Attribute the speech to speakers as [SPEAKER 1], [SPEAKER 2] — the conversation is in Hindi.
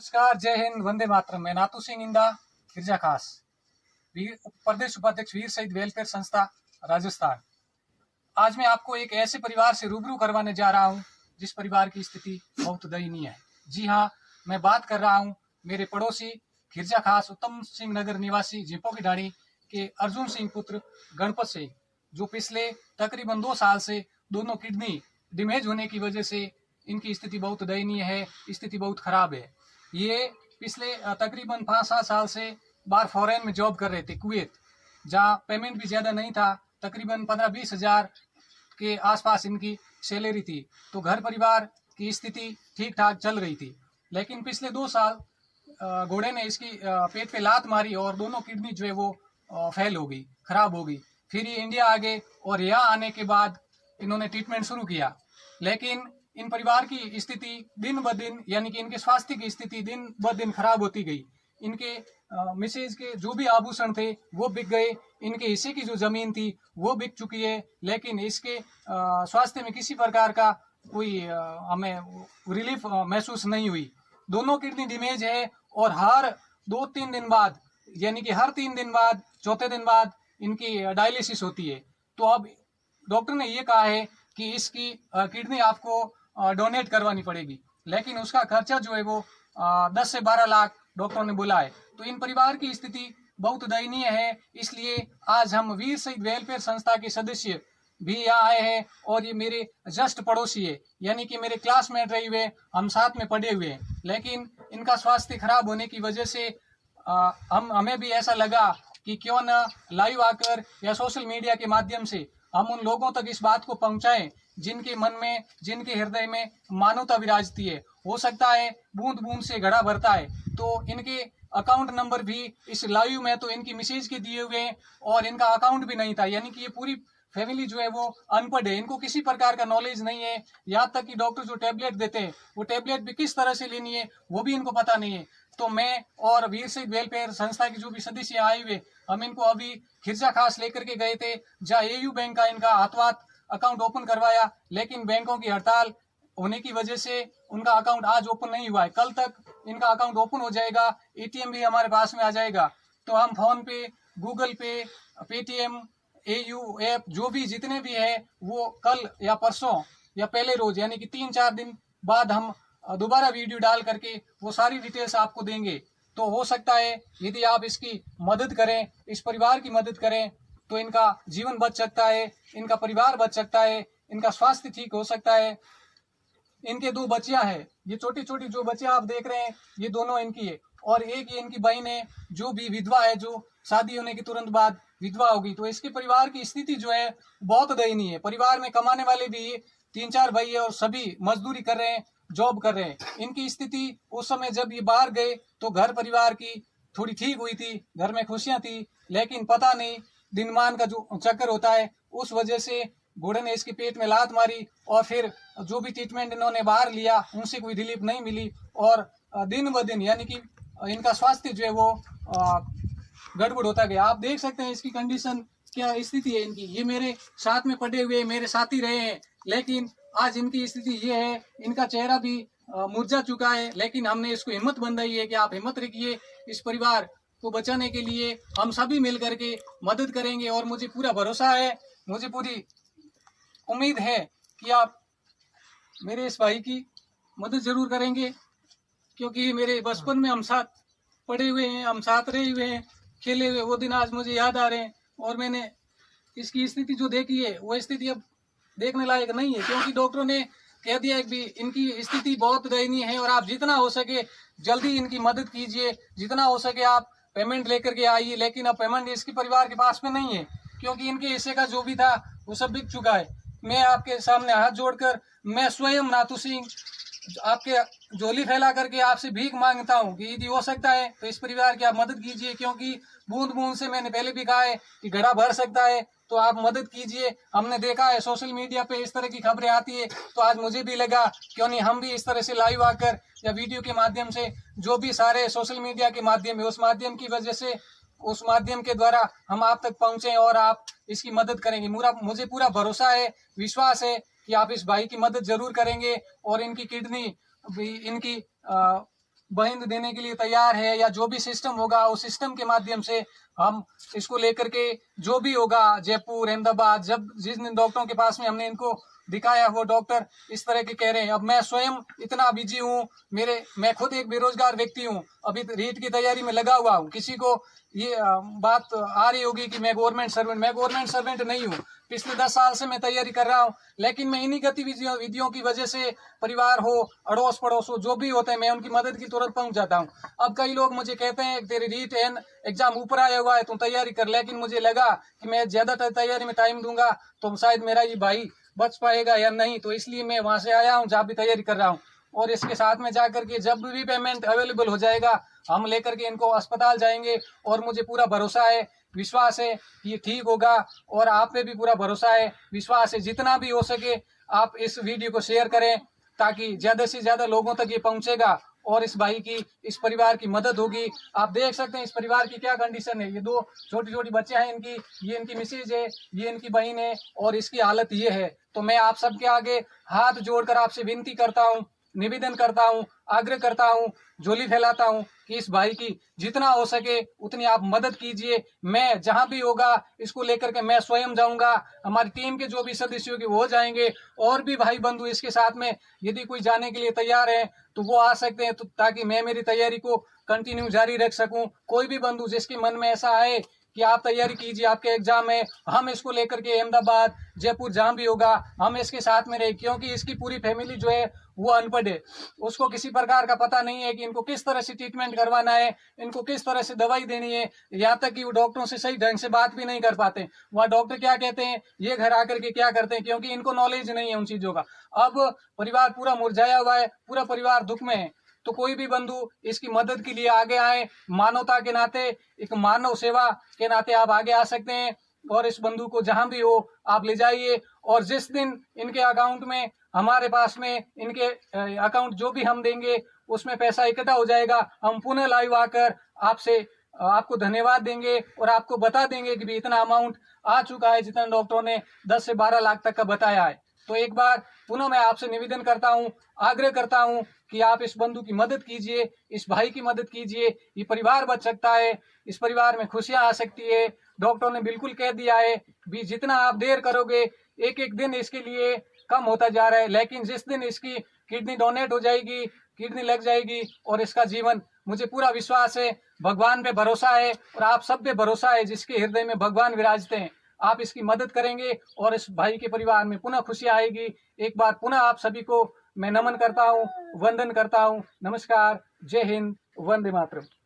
[SPEAKER 1] नमस्कार, जय हिंद, वंदे मातरम। मैं नातू सिंह इंदा, खिरजा खास, प्रदेश उपाध्यक्ष वीर शहीद वेलफेयर संस्था राजस्थान। आज मैं आपको एक ऐसे परिवार से रूबरू करवाने जा रहा हूं जिस परिवार की स्थिति बहुत दयनीय है। जी हां, मैं बात कर रहा हूं मेरे पड़ोसी खिरजा खास उत्तम सिंह नगर निवासी जिपो की ढाणी के अर्जुन सिंह पुत्र गणपत सिंह, जो पिछले तकरीबन 2 साल से दोनों किडनी डैमेज होने की वजह से इनकी स्थिति बहुत दयनीय है, स्थिति बहुत खराब है। ये पिछले तकरीबन 5-7 साल से बाहर फॉरेन में जॉब कर रहे थे, कुवैत, जहाँ पेमेंट भी ज़्यादा नहीं था, तकरीबन 15-20 हज़ार के आसपास इनकी सैलरी थी। तो घर परिवार की स्थिति ठीक ठाक चल रही थी। लेकिन पिछले 2 साल घोड़े ने इसकी पेट पे लात मारी और दोनों किडनी जो है वो फेल हो गई, खराब हो गई। फिर ये इंडिया आ गए और यहाँ आने के बाद इन्होंने ट्रीटमेंट शुरू किया। लेकिन इन परिवार की स्थिति दिन ब दिन, यानी कि इनके स्वास्थ्य की स्थिति दिन ब दिन खराब होती गई। इनके मिसेज के जो भी आभूषण थे वो बिक गए, इनके हिस्से की जो जमीन थी वो बिक चुकी है। लेकिन इसके स्वास्थ्य में किसी प्रकार का कोई हमें रिलीफ महसूस नहीं हुई। दोनों किडनी डैमेज है और हर 2-3 दिन बाद, यानी कि हर 3 दिन बाद, चौथे दिन बाद इनकी डायलिसिस होती है। तो अब डॉक्टर ने ये कहा है कि इसकी किडनी आपको डोनेट करवानी पड़ेगी, लेकिन उसका खर्चा जो है वो 10 से 12 लाख डॉक्टरों ने बोला है। तो इन परिवार की स्थिति बहुत दयनीय है। इसलिए आज हम वीर शहीद वेलफेयर संस्था के सदस्य भी यहाँ आए हैं और ये मेरे जस्ट पड़ोसी है, यानी कि मेरे क्लासमेट रहे हुए, हम साथ में पढ़े हुए हैं। लेकिन इनका स्वास्थ्य खराब होने की वजह से हमें भी ऐसा लगा कि क्यों न लाइव आकर या सोशल मीडिया के माध्यम से हम उन लोगों तक इस बात को पहुंचाएं जिनके मन में, जिनके हृदय में मानवता विराजती है। हो सकता है बूंद बूंद से घड़ा भरता है। तो इनके अकाउंट नंबर भी इस लाइव में तो इनकी मिसेज के दिए हुए हैं और इनका अकाउंट भी नहीं था, यानी कि ये पूरी फैमिली जो है वो अनपढ़ है, इनको किसी प्रकार का नॉलेज नहीं है। यहाँ तक कि डॉक्टर जो टैबलेट देते हैं वो टैबलेट भी किस तरह से लेनी है वो भी इनको पता नहीं है। तो मैं और वीर शहीद वेलफेयर संस्था के जो भी सदस्य आए हुए, हम इनको अभी खिरजा खास लेकर के गए थे, जहाँ एयू बैंक का इनका हाथवात अकाउंट ओपन करवाया। लेकिन बैंकों की हड़ताल होने की वजह से उनका अकाउंट आज ओपन नहीं हुआ है। कल तक इनका अकाउंट ओपन हो जाएगा, एटीएम भी हमारे पास में आ जाएगा। तो हम फोन पे, गूगल पे, पेटीएम, एयू ऐप जो भी जितने भी है वो कल या परसों या पहले रोज, यानी कि 3-4 दिन बाद हम दोबारा वीडियो डाल करके वो सारी डिटेल्स आपको देंगे। तो हो सकता है यदि आप इसकी मदद करें, इस परिवार की मदद करें, तो इनका जीवन बच सकता है, इनका परिवार बच सकता है, इनका स्वास्थ्य ठीक हो सकता है। इनके 2 बच्चियां हैं, ये छोटी छोटी जो बच्चियां आप देख रहे हैं ये दोनों इनकी है, और एक ये इनकी बहन है जो भी विधवा है, जो शादी होने के तुरंत बाद विधवा होगी। तो इसके परिवार की स्थिति जो है बहुत दयनीय है। परिवार में कमाने वाले भी 3-4 भाई है और सभी मजदूरी कर रहे हैं, जॉब कर रहे हैं। इनकी स्थिति उस समय जब ये बाहर गए तो घर परिवार की थोड़ी ठीक हुई थी, घर में खुशियां थी। लेकिन पता नहीं दिनमान का जो चक्कर होता है उस वजह से घोड़े ने इसके पेट में लात मारी और फिर जो भी ट्रीटमेंट इन्होंने बाहर लिया उनसे कोई रिलीफ नहीं मिली। और दिन ब दिन, यानी कि इनका स्वास्थ्य जो है वो गड़बड़ होता गया। आप देख सकते हैं इसकी कंडीशन, क्या स्थिति है इनकी। ये मेरे साथ में पढ़े हुए मेरे साथी रहे हैं, लेकिन आज इनकी स्थिति ये है, इनका चेहरा भी मुरझा चुका है। लेकिन हमने इसको हिम्मत बंधाई है कि आप हिम्मत रखिए, इस परिवार को बचाने के लिए हम सभी मिल करके मदद करेंगे। और मुझे पूरा भरोसा है, मुझे पूरी उम्मीद है कि आप मेरे इस भाई की मदद जरूर करेंगे, क्योंकि मेरे बचपन में हम साथ पढ़े हुए हैं, हम साथ रहे हुए हैं, खेले हुए वो दिन आज मुझे याद आ रहे हैं। और मैंने इसकी स्थिति जो देखी है वो स्थिति अब देखने लायक नहीं है, क्योंकि डॉक्टरों ने कह दिया है कि इनकी स्थिति बहुत दयनीय है और आप जितना हो सके जल्दी इनकी मदद कीजिए, जितना हो सके आप पेमेंट लेकर के आइए। लेकिन अब पेमेंट इसके परिवार के पास में नहीं है, क्योंकि इनके हिस्से का जो भी था वो सब बिक चुका है। मैं आपके सामने हाथ जोड़कर, मैं स्वयं नातू सिंह आपके झोली फैला करके आपसे भीख मांगता हूं कि यदि हो सकता है तो इस परिवार की आप मदद कीजिए, क्योंकि बूंद बूंद से, मैंने पहले भी कहा है कि घड़ा भर सकता है। तो आप मदद कीजिए। हमने देखा है सोशल मीडिया पे इस तरह की खबरें आती है, तो आज मुझे भी लगा क्यों नहीं हम भी इस तरह से लाइव आकर या वीडियो के माध्यम से, जो भी सारे सोशल मीडिया के माध्यम है उस माध्यम की वजह से, उस माध्यम के द्वारा हम आप तक पहुंचे और आप इसकी मदद करेंगे। मुझे पूरा भरोसा है, विश्वास है कि आप इस भाई की मदद जरूर करेंगे और इनकी किडनी, इनकी बहिंद देने के लिए तैयार है, या जो भी सिस्टम होगा उस सिस्टम के माध्यम से हम इसको लेकर के जो भी होगा जयपुर, अहमदाबाद, जब जिस दिन डॉक्टरों के पास में हमने इनको दिखाया वो डॉक्टर इस तरह के कह रहे हैं। अब मैं स्वयं इतना बिजी हूँ, मैं खुद एक बेरोजगार व्यक्ति हूँ, अभी रीट की तैयारी में लगा हुआ हूँ। किसी को ये बात आ रही होगी कि मैं गवर्नमेंट सर्वेंट नहीं हूँ। पिछले 10 साल से मैं तैयारी कर रहा हूँ, लेकिन मैं इन्हीं गतिविधियों की वजह से परिवार हो, अड़ोस पड़ोस हो, जो भी होते हैं, मैं उनकी मदद की तुरंत पहुंच जाता हूँ। अब कई लोग मुझे कहते हैं तेरे रीट एंड एग्जाम ऊपर आया हुआ है, तुम तैयारी कर, लेकिन मुझे लगा कि मैं ज्यादातर तैयारी में टाइम दूंगा तो शायद मेरा ये भाई बच पाएगा या नहीं, तो इसलिए मैं वहां से आया हूँ जहाँ भी तैयारी कर रहा हूँ। और इसके साथ में जाकर के जब भी पेमेंट अवेलेबल हो जाएगा हम लेकर के इनको अस्पताल जाएंगे, और मुझे पूरा भरोसा है, विश्वास है कि ये ठीक होगा, और आप पे भी पूरा भरोसा है, विश्वास है। जितना भी हो सके आप इस वीडियो को शेयर करें ताकि ज्यादा से ज्यादा लोगों तक ये पहुंचेगा और इस भाई की, इस परिवार की मदद होगी। आप देख सकते हैं इस परिवार की क्या कंडीशन है। ये 2 छोटी छोटी बच्चे हैं इनकी, ये इनकी मिसेज है, ये इनकी बहन है, और इसकी हालत ये है। तो मैं आप सबके आगे हाथ जोड़कर आपसे विनती करता हूँ, निवेदन करता हूँ, आग्रह करता हूँ, झोली फैलाता हूँ कि इस भाई की जितना हो सके उतनी आप मदद कीजिए। मैं जहां भी होगा इसको लेकर के मैं स्वयं जाऊंगा, हमारी टीम के जो भी सदस्य होंगे वो जाएंगे, और भी भाई बंधु इसके साथ में यदि कोई जाने के लिए तैयार है तो वो आ सकते हैं, तो ताकि मैं मेरी तैयारी को कंटिन्यू जारी रख सकूं। कोई भी बंधु जिसके मन में ऐसा आए कि आप तैयारी कीजिए, आपके एग्जाम है, हम इसको लेकर के अहमदाबाद, जयपुर जहां भी होगा हम इसके साथ में रहे, क्योंकि इसकी पूरी फैमिली जो है वो अनपढ़ है। उसको किसी प्रकार का पता नहीं है कि इनको किस तरह से ट्रीटमेंट करवाना है, इनको किस तरह से दवाई देनी है, यहाँ तक कि वो डॉक्टरों से सही ढंग से बात भी नहीं कर पाते। वहाँ डॉक्टर क्या कहते हैं, ये घर आकर के क्या करते हैं, क्योंकि इनको नॉलेज नहीं है उन चीजों का। अब परिवार पूरा मुरझाया हुआ है, पूरा परिवार दुख में है। तो कोई भी बंधु इसकी मदद के लिए आगे आए, मानवता के नाते, एक मानव सेवा के नाते आप आगे आ सकते हैं, और इस बंधु को जहां भी हो आप ले जाइए। और जिस दिन इनके अकाउंट में, हमारे पास में इनके अकाउंट जो भी हम देंगे उसमें पैसा इकट्ठा हो जाएगा, हम पुनः लाइव आकर आपको धन्यवाद देंगे और आपको बता देंगे कि भी इतना अमाउंट आ चुका है, जितना डॉक्टरों ने 10 से 12 लाख तक का बताया है। तो एक बार पुनः मैं आपसे निवेदन करता हूं, आग्रह करता हूं कि आप इस बंधु की मदद कीजिए, इस भाई की मदद कीजिए। ये परिवार बच सकता है, इस परिवार में खुशियां आ सकती है। डॉक्टरों ने बिल्कुल कह दिया है भी जितना आप देर करोगे एक एक दिन इसके लिए कम होता जा रहा है, लेकिन जिस दिन इसकी किडनी डोनेट हो जाएगी, किडनी लग जाएगी, और इसका जीवन, मुझे पूरा विश्वास है, भगवान पे भरोसा है और आप सब पे भरोसा है, जिसके हृदय में भगवान विराजते हैं। आप इसकी मदद करेंगे और इस भाई के परिवार में पुनः खुशियां आएगी। एक बार पुनः आप सभी को मैं नमन करता हूं, वंदन करता हूं। नमस्कार, जय हिंद, वंदे मातरम।